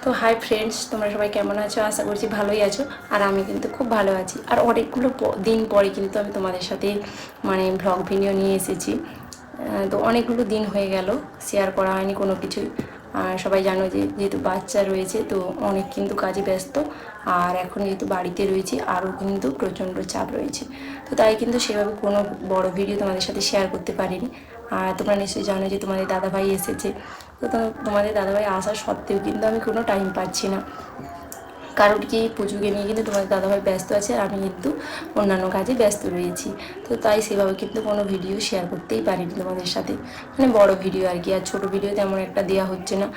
তো hi friends, তোমরা সবাই কেমন আছো? আশা করছি ভালোই আছো। আর আমি কিন্তু খুব ভালো আছি। আর অনেকগুলো দিন পরে কিন্তু আমি তোমাদের সাথে ভ্লগ ভিডিও নিয়ে এসেছি। তো অনেকগুলো দিন হয়ে গেল শেয়ার করা হয়নি কোনো কিছুই। আর সবাই জানো যে যেহেতু বাচ্চা রয়েছে তো অনেক কিন্তু কাজে ব্যস্ত। আর এখন যেহেতু বাড়িতে রয়েছি আরও কিন্তু প্রচণ্ড চাপ রয়েছে। তো তাই কিন্তু সেভাবে কোনো বড় ভিডিও তোমাদের সাথে শেয়ার করতে পারিনি। আর তোমরা নিশ্চয়ই জানো যে তোমাদের দাদাভাই এসেছে। তো তোমাদের দাদাভাই আসা সত্ত্বেও কিন্তু আমি কোনো টাইম পাচ্ছি না, কারণ কি পুজোকে নিয়ে কিন্তু তোমাদের দাদাভাই ব্যস্ত আছে আর আমি কিন্তু অন্যান্য কাজে ব্যস্ত রয়েছি। তো তাই সেভাবে কিন্তু কোনো ভিডিও শেয়ার করতেই পারিনি তোমাদের সাথে, বড় ভিডিও আর কি। আর ছোটো ভিডিও তেমন একটা দেওয়া হচ্ছে না,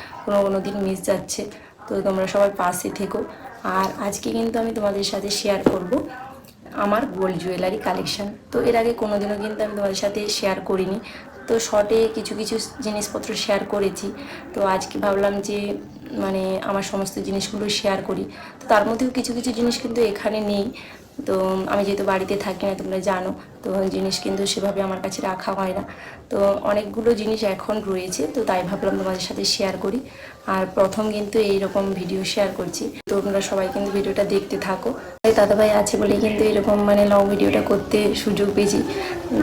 কোনো দিন মিস যাচ্ছে। তো তোমরা সবাই পাশে থেকো। আর আজকে কিন্তু আমি তোমাদের সাথে শেয়ার করব আমার গোল্ড জুয়েলারি কালেকশান। তো এর আগে কোনো দিনও কিন্তু আমি তোমাদের সাথে শেয়ার করিনি। তো শর্টে কিছু কিছু জিনিসপত্র শেয়ার করেছি। তো আজকে ভাবলাম যে আমার সমস্ত জিনিসগুলো শেয়ার করি। তো তার মধ্যেও কিছু কিছু জিনিস কিন্তু এখানে নেই। তো আমি যেহেতু বাড়িতে থাকি না, তোমরা জানো, তো জিনিস কিন্তু সেভাবে আমার কাছে রাখা হয় না। তো অনেকগুলো জিনিস এখন রয়েছে, তো তাই ভাবলাম তোমাদের সাথে শেয়ার করি। আর প্রথম কিন্তু এইরকম ভিডিও শেয়ার করছি, তো তোমরা সবাই কিন্তু ভিডিওটা দেখতে থাকো। দাদাভাই আছে বলেই কিন্তু এরকম লং ভিডিওটা করতে সুযোগ পেয়েছি,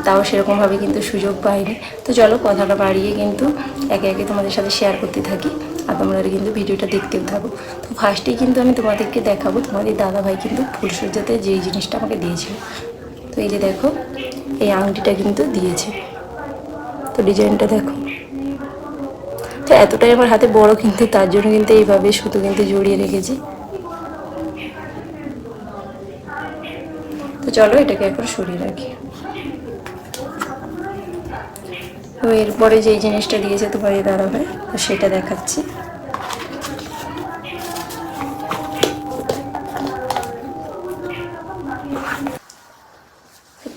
তাও সেরকমভাবে কিন্তু সুযোগ পাইনি। তো চলো কথাটা বাড়িয়ে কিন্তু একে একে তোমাদের সাথে শেয়ার করতে থাকি, আর তোমরা কিন্তু ভিডিওটা দেখতেও থাকো। তো ফার্স্টেই কিন্তু আমি তোমাদেরকে দেখাবো তোমাদের দাদাভাই কিন্তু ফুলসজ্জাতে যেই জিনিসটা আমাকে দিয়েছিল। তো এই যে দেখো, এই আংটিটা কিন্তু দিয়েছে। তো ডিজাইনটা দেখো। তো এতটাই আমার হাতে বড়, কিন্তু তার জন্য কিন্তু এইভাবে সুতো কিন্তু জড়িয়ে রেখেছি। তো চলো এটাকে এখন সরিয়ে রাখি। তো এরপরে যেই জিনিসটা দিয়েছে তোমাদের দাদাভাই, তো সেটা দেখাচ্ছি।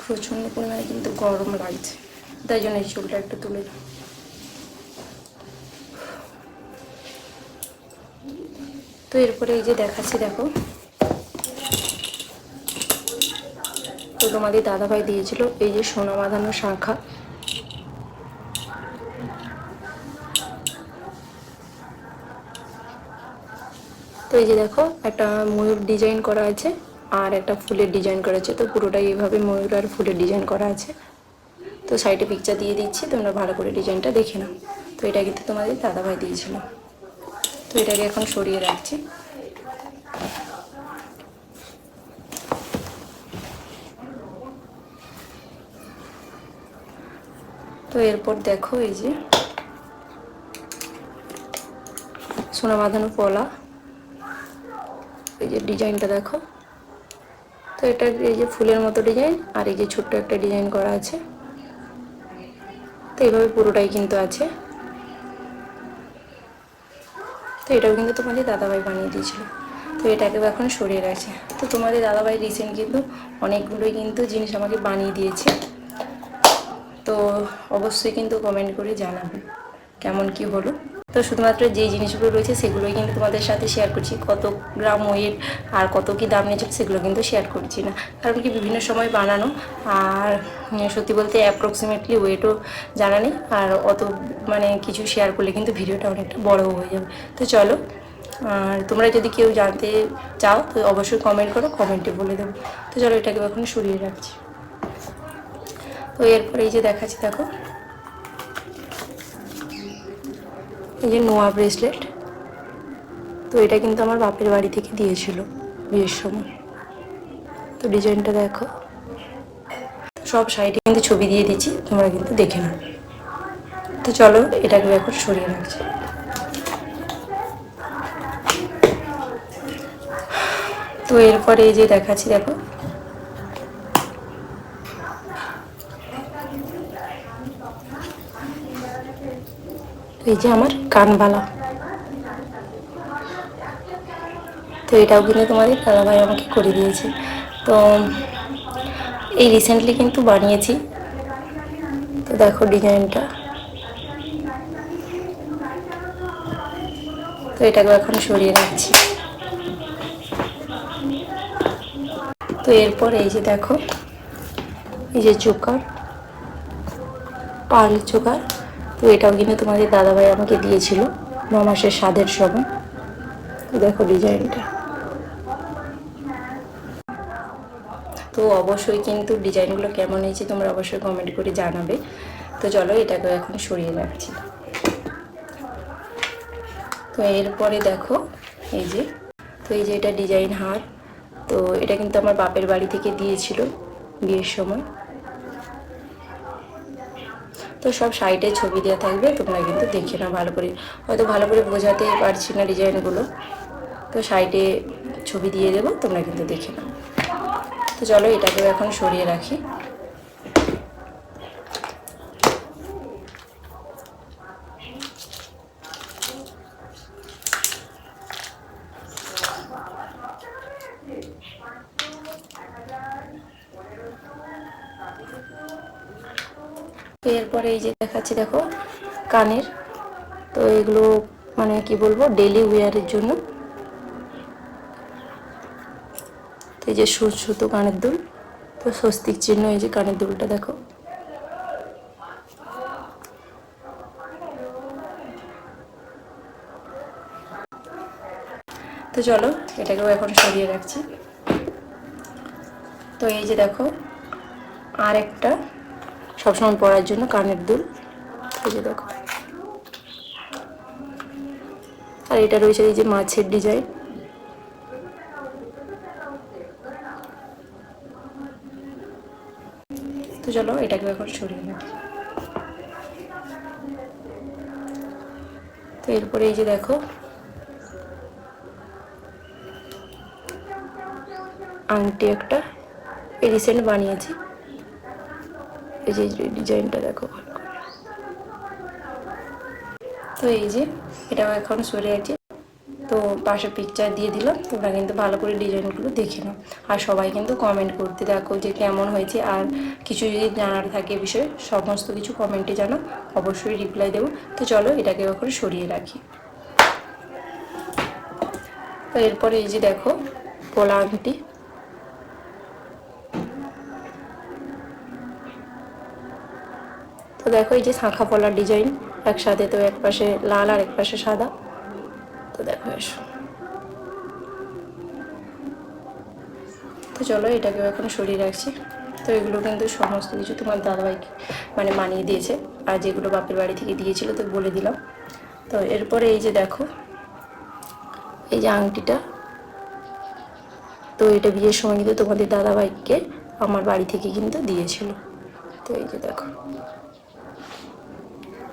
প্রচণ্ড পরিমাণে কিন্তু গরম লাগছে, তাই জন্য এই চুলটা একটু তুলে দাও। তো এরপরে এই যে দেখাচ্ছি, দেখো। তো তোমাদের দাদাভাই দিয়েছিল এই যে সোনা বাঁধানো শাঁখা। তো এই যে দেখো, একটা ময়ূর ডিজাইন করা আছে আর একটা ফুলের ডিজাইন করা আছে। তো পুরোটাই এইভাবে ময়ূর আর ফুলের ডিজাইন করা আছে। তো সাইডে পিকচার দিয়ে দিচ্ছি, তোমরা ভালো করে ডিজাইনটা দেখে নাও। তো এটা কিন্তু তোমাদের দাদাভাই দিয়েছিল। তো এটাকে এখন সরিয়ে রাখছি। তো এরপর দেখো, এই যে সোনা বাঁধানো পলা, এই যে ডিজাইনটা দেখো। তো এটা এই যে ফুলের মতো ডিজাইন, আর এই যে ছোট্ট একটা ডিজাইন করা আছে। তো এইভাবে পুরোটাই কিন্তু আছে। তো এটাও কিন্তু তোমাদের দাদাভাই বানিয়ে দিয়েছিল। তো এটাকেও এখন সরিয়ে রাখছে। তো তোমাদের দাদাভাই রিসেন্ট কিন্তু অনেকগুলোই কিন্তু জিনিস আমাকে বানিয়ে দিয়েছে। তো অবশ্যই কিন্তু কমেন্ট করে জানাবে কেমন কি হলো। তো শুধুমাত্র যেই জিনিসগুলো রয়েছে সেগুলোই কিন্তু তোমাদের সাথে শেয়ার করছি। কত গ্রাম ওয়েট আর কত কি দাম নিয়েছিল সেগুলো কিন্তু শেয়ার করছি না, কারণ কি বিভিন্ন সময় বানানো, আর সত্যি বলতে অ্যাপ্রক্সিমেটলি ওয়েটও জানা নেই। আর অত কিছু শেয়ার করলে কিন্তু ভিডিওটা অনেকটা বড়ও হয়ে যাবে। তো চলো, আর তোমরা যদি কেউ জানতে চাও তো অবশ্যই কমেন্ট করো, কমেন্টে বলে দেবো। তো চলো এটাকে এখন সরিয়ে রাখছি। তো এরপরে এই যে দেখাচ্ছি, দেখো, এই যে নোয়া ব্রেসলেট। তো এটা কিন্তু আমার বাপের বাড়ি থেকে দিয়েছিল বিয়ের সময়। তো ডিজাইনটা দেখো। সব সাইডে কিন্তু ছবি দিয়ে দিচ্ছি, তোমরা কিন্তু দেখে নাও। তো চলো এটাকে এখন সরিয়ে রাখছি। তো এরপরে এই যে দেখাচ্ছি, দেখো, এই যে আমার কানবালা। তো এটাও কিন্তু তোমাদের দাদাভাই আমাকে করে দিয়েছে। তো এই রিসেন্টলি কিন্তু বানিয়েছি। তো দেখো ডিজাইনটা। তো এটাকে এখন সরিয়ে রাখছি। তো এরপর এই যে দেখো, এই যে চোকার, পাল চোকার। তো এটাও কিন্তু তোমাদের দাদাভাই আমাকে দিয়েছিল 9 মাসের স্বাদের সময়। তো দেখো ডিজাইনটা। তো অবশ্যই কিন্তু ডিজাইনগুলো কেমন হয়েছে তোমরা অবশ্যই কমেন্ট করে জানাবে। তো চলো এটাকে এখন সরিয়ে রাখছি। তো এরপরে দেখো এই যে, তো এই যে এটা ডিজাইন হার। তো এটা কিন্তু আমার বাপের বাড়ি থেকে দিয়েছিল বিয়ের সময়। তো সব সাইডে ছবি দেওয়া থাকবে, তোমরা কিন্তু দেখে নাও ভালো করে। হয়তো ভালো করে বোঝাতে পারছি না ডিজাইনগুলো, তো সাইডে ছবি দিয়ে দেবো, তোমরা কিন্তু দেখে নাও। তো চলো এটাকেও এখন সরিয়ে রাখি। তো এরপরে এই যে দেখাচ্ছি দেখো কানের। তো এগুলো মানে কি বলবো, ডেলি ওয়্যারের জন্য। তো এই যে সুতো কানের দুল, তো স্বস্তিক চিহ্ন এই যে কানের দুলটা দেখো। তো চলো এটাকেও এখন সরিয়ে রাখছি। তো এই যে দেখো আর একটা সবসময় পরার জন্য কানের দুল, এই যে দেখো। আর এটা রয়েছে এই যে মাছের ডিজাইন। তো চলো এটাকে এখন সরিয়ে রাখি। তো এরপরে এই যে দেখো আংটি একটা, এই রিসেন্ট বানিয়েছি। এই যে ডিজাইনটা দেখো ভালো করে। তো এই যে এটাও এখন সরে আছে। তো পাশে পিকচার দিয়ে দিলাম, তোমরা কিন্তু ভালো করে ডিজাইনগুলো দেখে নাও। আর সবাই কিন্তু কমেন্ট করতে দেখো যে কেমন হয়েছে, আর কিছু যদি জানার থাকে বিষয়ে সমস্ত কিছু কমেন্টে জানাও, অবশ্যই রিপ্লাই দেবো। তো চলো এটাকে এখন সরিয়ে রাখি। তো এরপরে এই যে দেখো পোলা আংটি। তো দেখো এই যে শাঁখা পলার ডিজাইন একসাথে, তো এক পাশে লাল আর এক পাশে সাদা। তো দেখো এসো। তো চলো এটাকেও এখন সরিয়ে রাখছি। তো এগুলো কিন্তু সমস্ত কিছু তোমার দাদাভাইকে মানে মানিয়ে দিয়েছে, আর যেগুলো বাপের বাড়ি থেকে দিয়েছিল তো বলে দিলাম। তো এরপরে এই যে দেখো এই যে আংটিটা, তো এটা বিয়ের সময় কিন্তু তোমাদের দাদাভাইকে আমার বাড়ি থেকে কিন্তু দিয়েছিল। তো এই যে দেখো।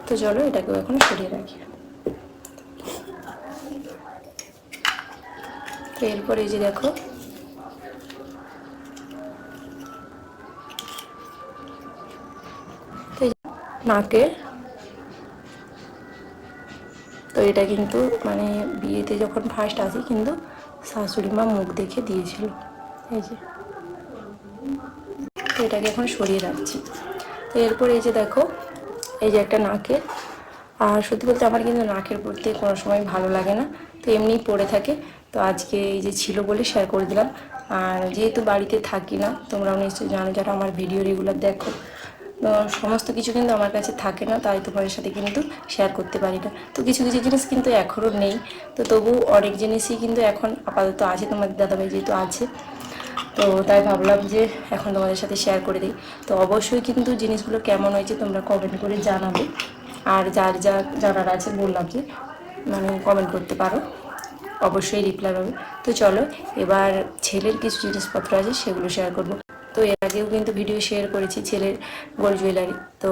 তো চলো এটাকেও এখন সরিয়ে রাখি। তো এরপরে এই যে দেখো নাকের। তো এটা কিন্তু মানে বিয়েতে যখন ফার্স্ট আসি কিন্তু শাশুড়ি মা মুখ দেখে দিয়েছিল, এই যে। তো এটাকে এখন সরিয়ে রাখছি। তো এরপর এই যে দেখো এই যে একটা নাকের। আর সত্যি বলতে আমার কিন্তু নাকের পরতে কোনো সময় ভালো লাগে না, তো এমনিই পরে থাকে। তো আজকে এই যে ছিল বলে শেয়ার করে দিলাম। আর যেহেতু বাড়িতে থাকি না, তোমরাও নিশ্চয়ই জানো যারা আমার ভিডিও রেগুলার দেখো, সমস্ত কিছু কিন্তু আমার কাছে থাকে না, তাই তোমাদের সাথে কিন্তু শেয়ার করতে পারি না। তো কিছু কিছু জিনিস কিন্তু এখনও নেই, তো তবু অনেক জিনিসই কিন্তু এখন আপাতত আছে, তোমাদের দাদাভাই যেহেতু আছে। তো তাই ভাবলাম যে এখন তোমাদের সাথে শেয়ার করে দিই। তো অবশ্যই কিন্তু জিনিসগুলো কেমন হয়েছে তোমরা কমেন্ট করে জানাবে। আর যার যা জানার আছে বললাম যে মানে কমেন্ট করতে পারো, অবশ্যই রিপ্লাই পাবে। তো চলো এবার ছেলের কিছু জিনিসপত্র আছে সেগুলো শেয়ার করব। তো এর আগেও কিন্তু ভিডিও শেয়ার করেছি ছেলের গোল্ড জুয়েলারি, তো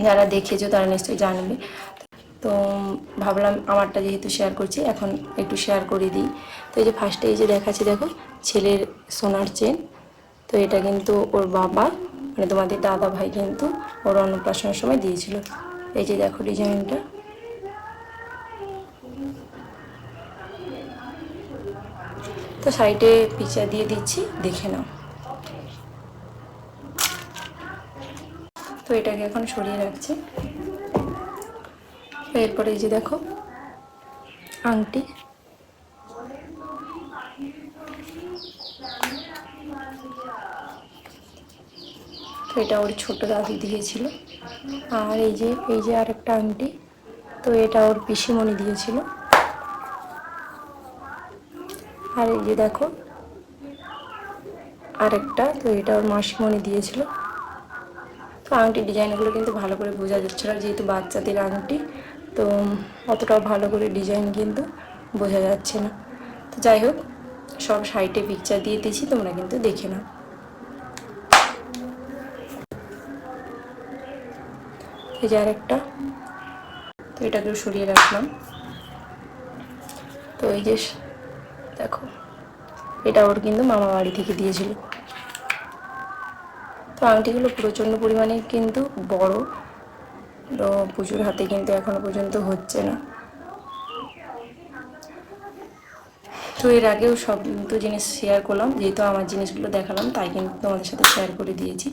যারা দেখেছো তারা নিশ্চয়ই জানবে। তো ভাবলাম আমারটা যেহেতু শেয়ার করছি এখন একটু শেয়ার করে দিই। তো এই যে ফার্স্টে এই যে দেখাচ্ছি দেখো ছেলের সোনার চেন। তো এটা কিন্তু ওর বাবা মানে তোমাদের দাদা ভাই কিন্তু ওর অন্নপ্রাশনের সময় দিয়েছিল। এই যে দেখো ডিজাইনটা। তো সাইডে পিকচার দিয়ে দিচ্ছি, দেখে নাও। তো এটাকে এখন সরিয়ে রাখছি। এরপরে এই যে দেখো আংটি। তো এটা ওর ছোট দাদু দিয়েছিল। আর এই যে আরেকটা আংটি, তো এটা ওর পিসিমণি দিয়েছিল। আর এই যে দেখো আরেকটা, তো এটা ওর মাসিমণি দিয়েছিল। তো আংটির ডিজাইনগুলো কিন্তু ভালো করে বোঝা যাচ্ছে না, যেহেতু বাচ্চাদের আংটি, তো অতটাও ভালো করে ডিজাইন কিন্তু বোঝা যাচ্ছে না। তো যাই হোক, সব সাইডে পিকচার দিয়ে দিয়েছি, তোমরা কিন্তু দেখে নাও। এই যে আরেকটা, তো এটাকেও সরিয়ে রাখলাম। তো এই যে দেখো, এটা ওর কিন্তু মামা বাড়ি থেকে দিয়েছিল। তো আংটিগুলো প্রচণ্ড পরিমাণে কিন্তু বড়, তো পুজোর হাতে কিন্তু এখনো পর্যন্ত হচ্ছে না। তো এর আগেও সব তো জিনিস শেয়ার করলাম, যেহেতু আমার জিনিসগুলো দেখালাম তাই কিন্তু তোমাদের সাথে শেয়ার করে দিয়েছি।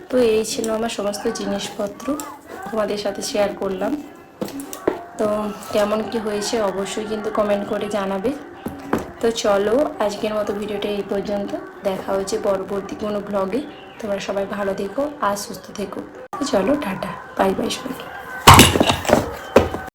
তো এই ছিল আমার সমস্ত জিনিসপত্র, তোমাদের সাথে শেয়ার করলাম। তো কেমন কি হয়েছে অবশ্যই কিন্তু কমেন্ট করে জানাবে। তো চলো, আজকের মতো ভিডিওটা এই পর্যন্ত। দেখা হচ্ছে পরবর্তী কোনো ব্লগে। তোমরা সবাই ভালো থেকো আর সুস্থ থেকো। তো চলো, টাটা, বাই বাই সবাইকে।